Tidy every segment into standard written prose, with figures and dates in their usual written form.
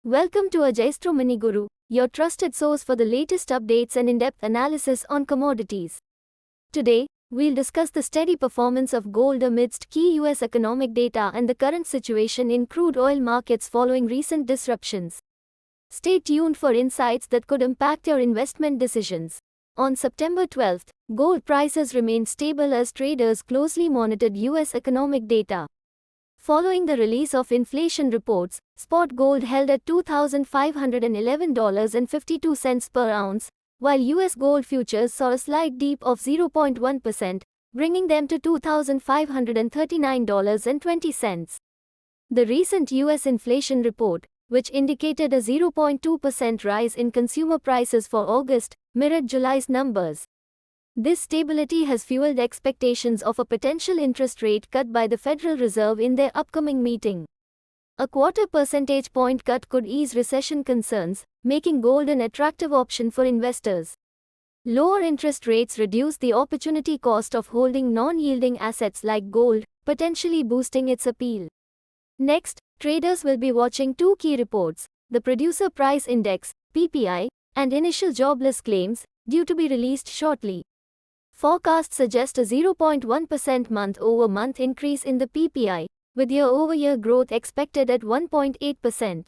Welcome to Ajastro Mini Guru, your trusted source for the latest updates and in-depth analysis on commodities. Today, we'll discuss the steady performance of gold amidst key US economic data and the current situation in crude oil markets following recent disruptions. Stay tuned for insights that could impact your investment decisions. On September 12, gold prices remained stable as traders closely monitored US economic data. Following the release of inflation reports, spot gold held at $2,511.52 per ounce, while US gold futures saw a slight dip of 0.1%, bringing them to $2,539.20. The recent US inflation report, which indicated a 0.2% rise in consumer prices for August, mirrored July's numbers. This stability has fueled expectations of a potential interest rate cut by the Federal Reserve in their upcoming meeting. A quarter percentage point cut could ease recession concerns, making gold an attractive option for investors. Lower interest rates reduce the opportunity cost of holding non-yielding assets like gold, potentially boosting its appeal. Next, traders will be watching two key reports, the Producer Price Index, PPI, and initial jobless claims, due to be released shortly. Forecasts suggest a 0.1% month-over-month increase in the PPI, with year-over-year growth expected at 1.8%.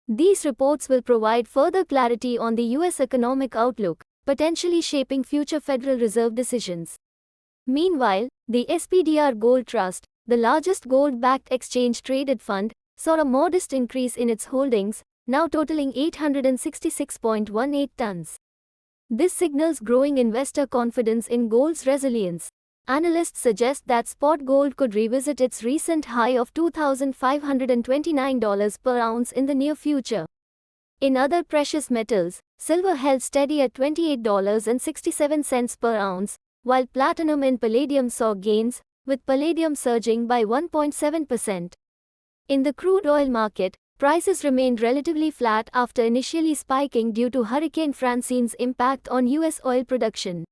These reports will provide further clarity on the US economic outlook, potentially shaping future Federal Reserve decisions. Meanwhile, the SPDR Gold Trust, the largest gold-backed exchange-traded fund, saw a modest increase in its holdings, now totaling 866.18 tons. This signals growing investor confidence in gold's resilience. Analysts suggest that spot gold could revisit its recent high of $2,529 per ounce in the near future. In other precious metals, silver held steady at $28.67 per ounce, while platinum and palladium saw gains, with palladium surging by 1.7%. In the crude oil market, prices remained relatively flat after initially spiking due to Hurricane Francine's impact on US oil production.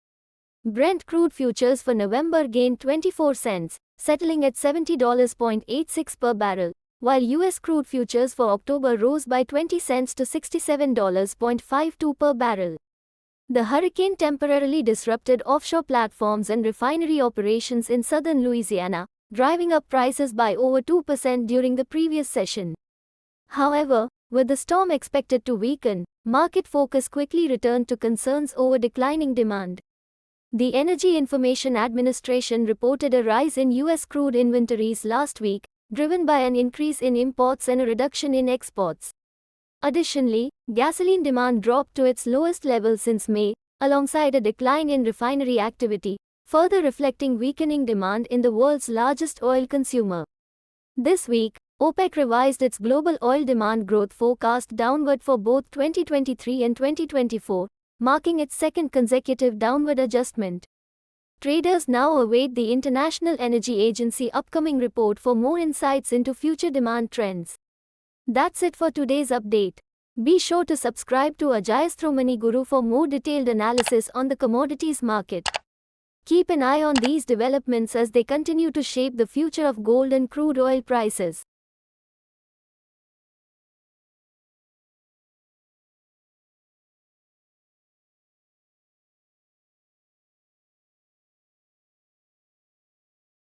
Brent crude futures for November gained 24 cents, settling at $70.86 per barrel, while US crude futures for October rose by 20 cents to $67.52 per barrel. The hurricane temporarily disrupted offshore platforms and refinery operations in southern Louisiana, driving up prices by over 2% during the previous session. However, with the storm expected to weaken, market focus quickly returned to concerns over declining demand. The Energy Information Administration reported a rise in US crude inventories last week, driven by an increase in imports and a reduction in exports. Additionally, gasoline demand dropped to its lowest level since May, alongside a decline in refinery activity, further reflecting weakening demand in the world's largest oil consumer. This week, OPEC revised its global oil demand growth forecast downward for both 2023 and 2024, marking its second consecutive downward adjustment. Traders now await the International Energy Agency upcoming report for more insights into future demand trends. That's it for today's update. Be sure to subscribe to Ajastro Mini Guru for more detailed analysis on the commodities market. Keep an eye on these developments as they continue to shape the future of gold and crude oil prices.